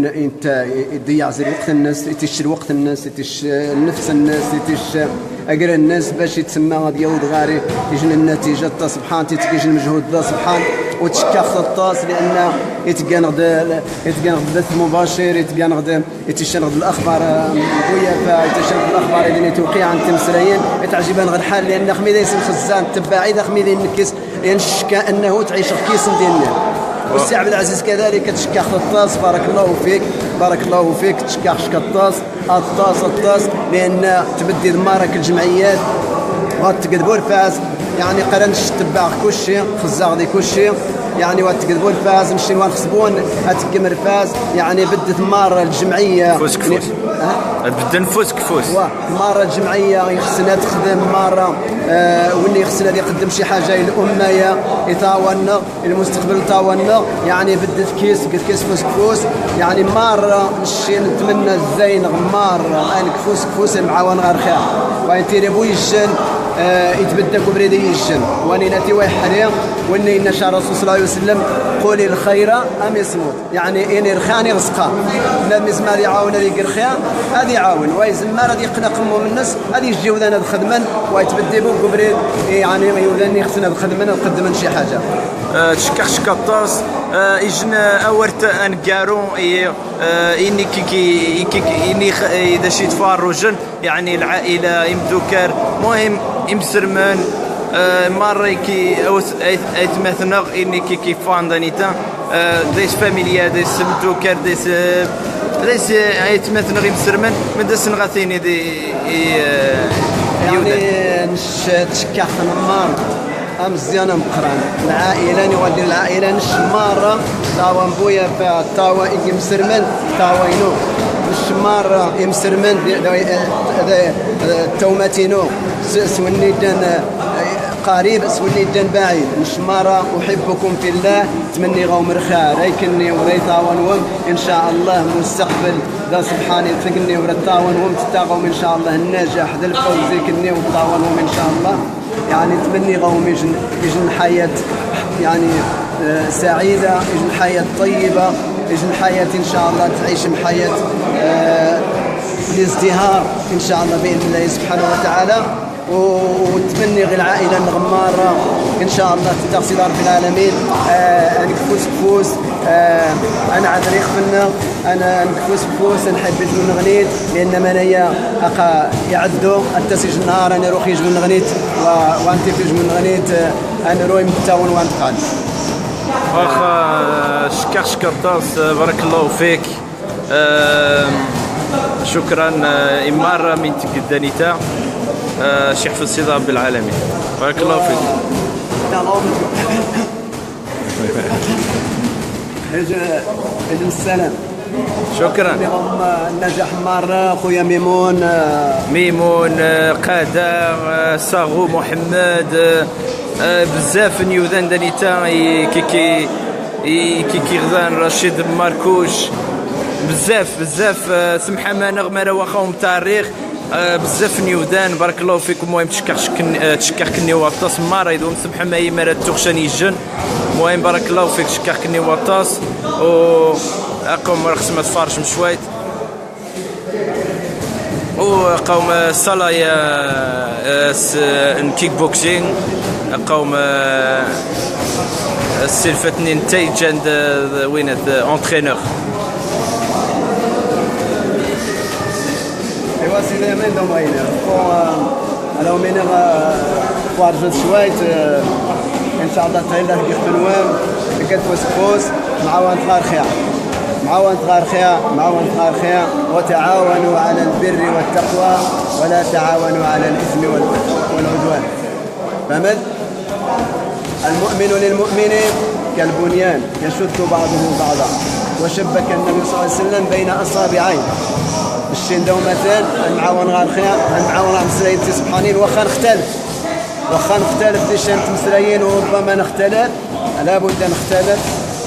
انت يضيع زي وقت الناس، يتشري وقت الناس، يتش نفس الناس، يتش اقرا الناس باش يتسمى غادي يوض غاري يجن النتيجه تا سبحان تيجي المجهود دا سبحان وتشكى خطاس لان يتقنغد البث المباشر، يتقنغد الاخبار ويا يتشنغد الاخبار اللي توقيع عن تمسريين يتعجبان غير الحال لان خميده يسم خزان تباعي اذا خميده نكس ينشكى انه تعيش كيس ديالنا. والسي عبد العزيز كذلك تشكى خطاس بارك الله فيك، بارك الله فيك تشكى خطاس الطاس لان تبدي دمارك الجمعيات وتقدبوا الفاس يعني قرنش تبع كل شيء خزاغ دي كل شيء يعني وتقدبوا الفاس نمشي نخصبون اتكمل الفاس يعني بدت مار الجمعيه فوز كفوس بدنا نفوز كفوس مره الجمعيه يخصنا تخدم مره واللي يخصنا يقدم شي حاجه للامه يطاولنا المستقبل يطاولنا يعني بدت كيس فوز كفوس يعني مره نشي نتمنى الزين مره كفوس المعاون غير خير وينتيري بو يجن يتبدى كبريدي يجن واني ناتي ويحريم واني نشا الرسول صلى الله عليه وسلم قولي الخير ام يصمت يعني اني رخاني رزقا لا مزما يعاون اللي يقرخيا هذه يعاون ويزما غادي يقنا قمو من الناس غادي يجيو ذا خدما ويتبدي بو كبريد يعني يولاني خصنا خدما نقدم شي حاجه تشكخ طاس يجن اورت انكارو اني كي اني اذا شي تفارجن يعني العائله يمدوكر مهم يمسرمن مره كي مثلا اني كي فان دانيتا ديس فاميليا ديس مدوكر ديس مثلا يمسرمن من دس نغاثيني دي يعني تشكخ نمار مزيانه مقران العائله نودي العائله نشماره تاوا بويا تاوا يمسرمن تاوا ينو نشماره يمسرمن توماتينو سوني دان قريب سوني دان بعيد نشماره احبكم في الله تمني غوم رخاء ريكني وريطاون ان شاء الله مستقبل ذا سبحانه تقني ورطاون تتاغم ان شاء الله النجاح ذا الفوز يكني وطاون ان شاء الله يعني تمني غوم يجن حياة يعني سعيدة، يجن حياة طيبة، يجن حياة إن شاء الله تعيش حياة الازدهار إن شاء الله بإذن الله سبحانه وتعالى وتمني غير العائلة الغمارة إن شاء الله تتغسل رب العالمين نكفوس أنا عاد ريخفنا أنا نكفوس نحب يجون نغنيت لأن منايا أقا يعدوا التسج النهار أنا روح يجون نغنيت وأنت في يجون نغنيت أنا روي متاون وأنت قال واخا شكر طاس بارك الله فيك شكرا إمارة من تقدانيتا شيخ في السيد رب العالمين بارك الله فيك إذن السلام شكرا النجاح مرة خويا ميمون قادة صاغو محمد بزاف نيوذان دانيتا كي غزان رشيد ماركوش بزاف سمحة ما نغمة واخاهم تاريخ بزاف نيودان بارك الله فيكم. المهم تشكر كني واطاس مارا يدوم سمح ما يمرا تخشاني الجن. المهم بارك الله فيك تشكر كني واطاس و اقوم رخص ما تفارش مشويت وقوم صلايا كيك بوكسينغ قوم السلفتني نتايج عند وين انترينور ايوا سيدي من دوماينا انا من خارج شويت ان شاء الله تعالى في خنوان كتفوس فوس معاون غار خيا وتعاونوا على البر والتقوى ولا تعاونوا على الاثم والعدوان. فمن المؤمن للمؤمن كالبنيان يشد بعضه بعضا وشبك النبي صلى الله عليه وسلم بين اصابعين الشين دومتان المعاون غار خيا المعاون غار مسرايين سبحانين واخا نختلف ديشان مسرايين وربما نختلف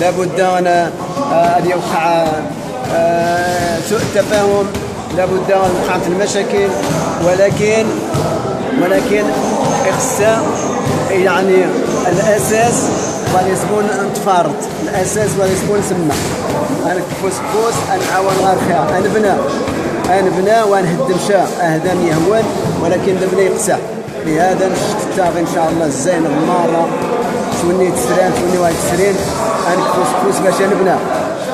لابد ان يوقع سوء التفاهم لابد ان وقعت المشاكل ولكن اخسا يعني الاساس غادي يكون تفارض الاساس غادي يكون سمى كفوس كفوس نعاون غير خير. نبنى ونهدم شاء اهدم يهون ولكن نبنى يقسح. لهذا نشتاغ ان شاء الله الزين الماره توني تسرين توني واحد تسرين كفوس كفوس باش نبنى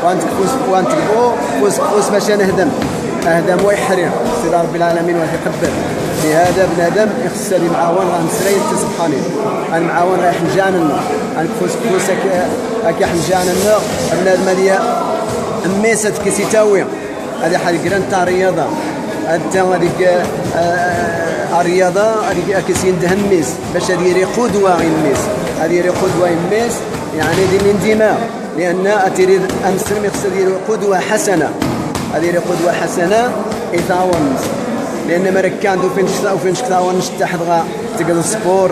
وانتكفو كفوس كفوس باش نهدم اهدم ويحرم سيدي رب العالمين ويتقبل. لهذا بنادم يخسر معاون راه مسرين سبحانه انا معاون رايح نجاننا كفوس كفوس هكا حنجاننا بنادم هذه ميسات كيسيتاوي هذه حاجه قران تاع الرياضه انت هذيك الرياضه هذيك كيسين دهميس باش هذه قدوه يميس هذه قدوه يميس يعني دي من دماغ لان تريد المسلم يخص يدير قدوه حسنه هذه قدوه حسنه يتعاون لان مرك كان دو فين تاون تحضغا تقدر السبور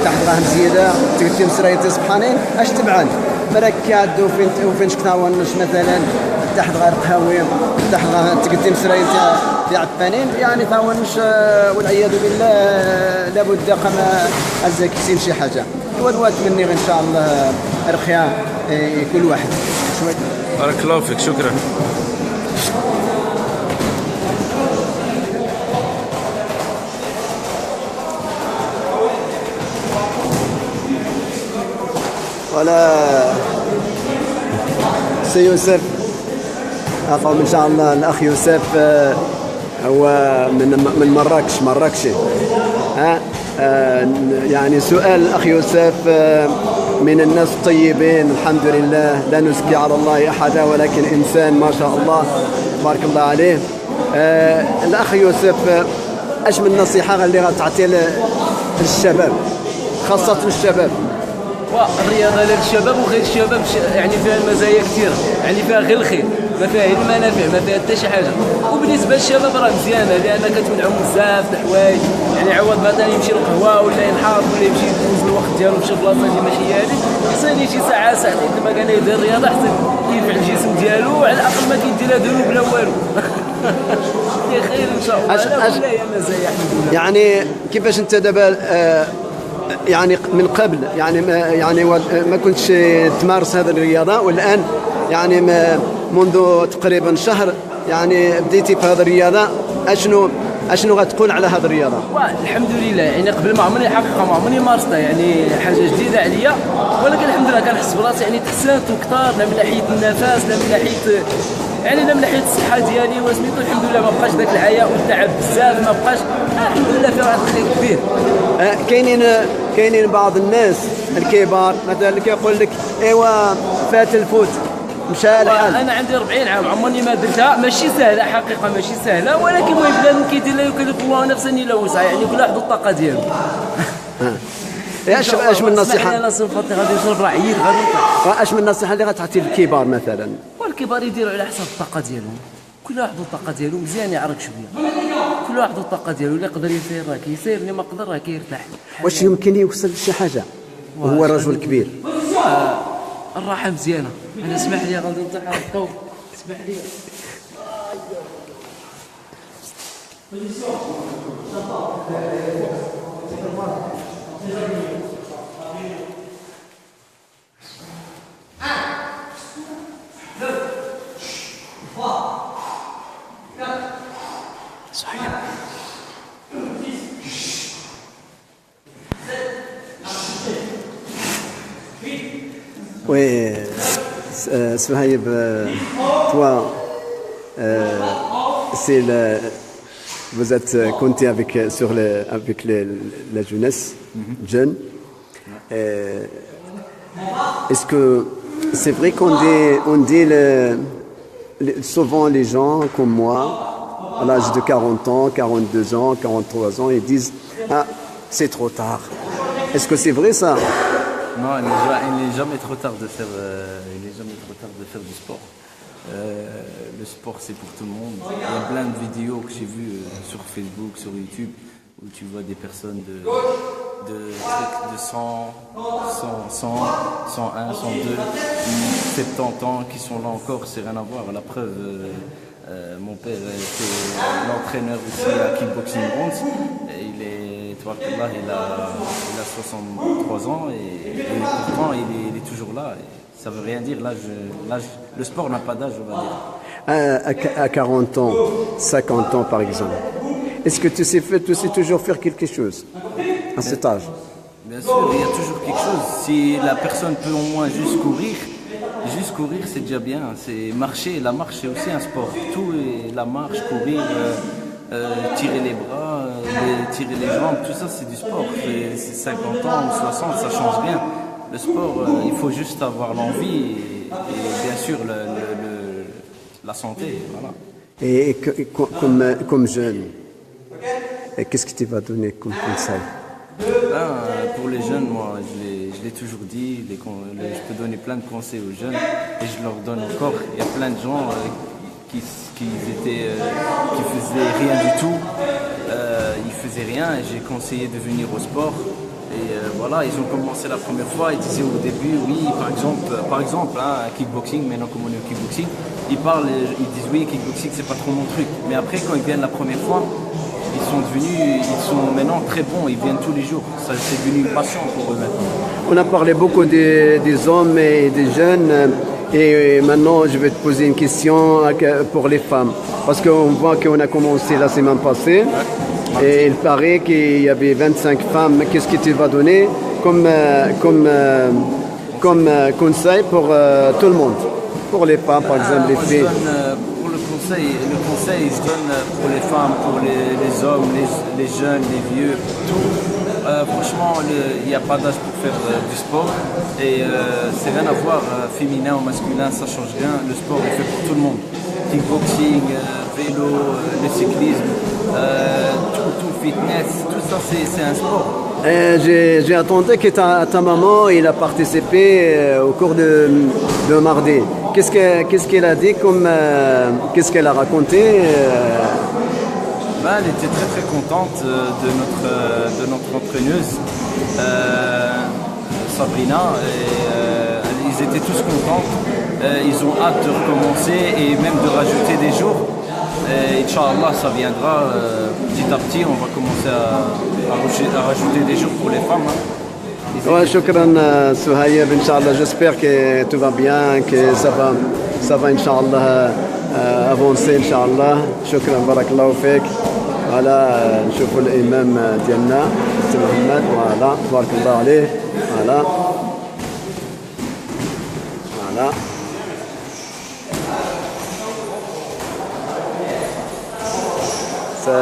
تحضغا زياده تقدر سرايت سبحانين اش تبعد مرك كان دو فين تاون مثلا تحضغا القهاوي تحضغا تقدر سرايت عفانين يعني تاونش والعياذ بالله لابد قما الزكيسين شي حاجه ونوات مني ان شاء الله رخيا كل واحد شوي. بارك الله فيك شكرا. ولا سي يوسف أفهم إن شاء الله الأخ يوسف هو من مراكشي يعني سؤال الأخ يوسف من الناس الطيبين الحمد لله لا نزكي على الله أحدا ولكن إنسان ما شاء الله بارك الله عليه. الأخ يوسف أش من نصيحة اللي غتعطي للشباب خاصة الشباب؟ والرياضه للشباب وغير الشباب يعني فيها المزايا كثيره يعني فيها غير الخير ما فيها المنافع ما فيها حتى شي حاجه وبالنسبه للشباب راه مزيانه لان كتمنعهم بزاف د الحوايج يعني عوض مثلا يمشي للقهوه ولا ينحاط ولا يمشي يدوز الوقت ديالو في شي بلاصه اللي ماشي هي هذيك خصني شي ساعه ساعتين كما كان يدير الرياضه حتى ينفع الجسم ديالو على الاقل ما كيدير ذنوب لا والو. يا خير ان شاء الله لا هي مزايا يعني كيفاش انت دابا يعني من قبل يعني ما كنتش تمارس هذه الرياضه والان يعني منذ تقريبا شهر يعني بديتي في هذه الرياضه اشنو غتقول على هذه الرياضه؟ الحمد لله يعني قبل ما عمرني حقيقه ما عمرني مارستها يعني حاجه جديده عليا ولكن الحمد لله كنحس براسي يعني تحسنت وكثار لا من ناحيه النفس لا من ناحيه يعني لا من ناحيه الصحه ديالي وسميتو الحمد لله ما بقاش ذاك العياء والتعب بزاف ما بقاش الحمد لله فيه واحد الخير كبير. كاينين بعض الناس الكبار مثلا اللي كيقول لك ايوا فات الفوت مشى الحال. انا عندي 40 عام عمرني ما درتها ماشي سهله حقيقه ماشي سهله ولكن المهم بنادم كيدير لا يكلف الله نفسا الا وسعها يعني كل واحد والطاقه ديالو. اش من نصيحه؟ انا صنفطي غادي نشرب راه عييت غادي نطلع. اش من نصيحه اللي غتعطي للكبار مثلا؟ والكبار يديروا على حسب الطاقه ديالهم كل واحد والطاقه ديالو مزيان يعرق شويه كل واحد والطاقه ديالو اللي يقدر يسير راه كيسير اللي ما قدر راه كيرتاح. واش يمكن يوصل لشي حاجه وهو رجل كبير؟ الراحه مزيانه. انا اسمح لي غادي نطيح على الطوب اسمح لي. Oui, Souhaïb, toi, vous êtes compté avec la jeunesse, jeune. Est-ce que c'est vrai qu'on dit souvent les gens comme moi, à l'âge de 40 ans, 42 ans, 43 ans, ils disent « Ah, c'est trop tard ». Est-ce que c'est vrai ça? Non, il n'est jamais trop tard de faire du sport. Le sport, c'est pour tout le monde. Il y a plein de vidéos que j'ai vues sur Facebook, sur YouTube, où tu vois des personnes de 100, 101, 102, 70 ans qui sont là encore, c'est rien à voir. La preuve, mon père était l'entraîneur aussi à Kickboxing Bronze. Il a 63 ans et pourtant il est toujours là. Ça veut rien dire, l'âge le sport n'a pas d'âge, on va dire. À 40 ans, 50 ans par exemple, est-ce que tu sais toujours faire quelque chose à cet âge? Bien sûr, il y a toujours quelque chose. Si la personne peut au moins juste courir c'est déjà bien. C'est marcher, la marche c'est aussi un sport. Tout est la marche, courir, tirer les bras, tirer les jambes, tout ça c'est du sport. C'est 50 ans ou 60, ça change rien. Le sport, il faut juste avoir l'envie et bien sûr la santé. Voilà. Et comme jeune, qu'est-ce que tu vas donner comme conseil? Pour les jeunes, moi, je l'ai toujours dit, je peux donner plein de conseils aux jeunes et je leur donne encore. Il y a plein de gens qui faisaient rien du tout, ils faisaient rien et j'ai conseillé de venir au sport. Et voilà, ils ont commencé la première fois, ils disaient au début, oui, par exemple, kickboxing, maintenant comme on est au kickboxing, ils disent oui, kickboxing c'est pas trop mon truc. Mais après, quand ils viennent la première fois, ils sont maintenant très bons, ils viennent tous les jours. Ça, c'est devenu une passion pour eux maintenant. On a parlé beaucoup des hommes et des jeunes. Et maintenant, je vais te poser une question pour les femmes. Parce qu'on voit qu'on a commencé la semaine passée. Et il paraît qu'il y avait 25 femmes. Qu'est-ce que tu vas donner comme conseil pour tout le monde? Pour les femmes, par exemple, les filles. Pour le conseil, il se donne pour les femmes, pour les hommes, les jeunes, les vieux, tout. Franchement, il n'y a pas d'âge pour faire du sport et c'est rien à voir, féminin ou masculin, ça change rien. Le sport est fait pour tout le monde. Kickboxing, vélo, le cyclisme, tout fitness, tout ça c'est un sport. J'ai entendu que ta maman il a participé au cours de mardi. Qu'est-ce qu'elle a dit qu'est-ce qu'elle a raconté Elle était très très contente de notre entraîneuse Sabrina et ils étaient tous contents. Ils ont hâte de recommencer et même de rajouter des jours. Et Inch'Allah, ça viendra petit à petit. On va commencer à rajouter des jours pour les femmes. Ouais, shukran Souhaïb, Inch'Allah. J'espère que tout va bien, que ça va Inch'Allah avancer Inch'Allah. Shukran, barakallahu fik. Voilà, نشوفوا الإمام ديالنا سي محمد. Voilà, تبارك الله عليه. Voilà. Ça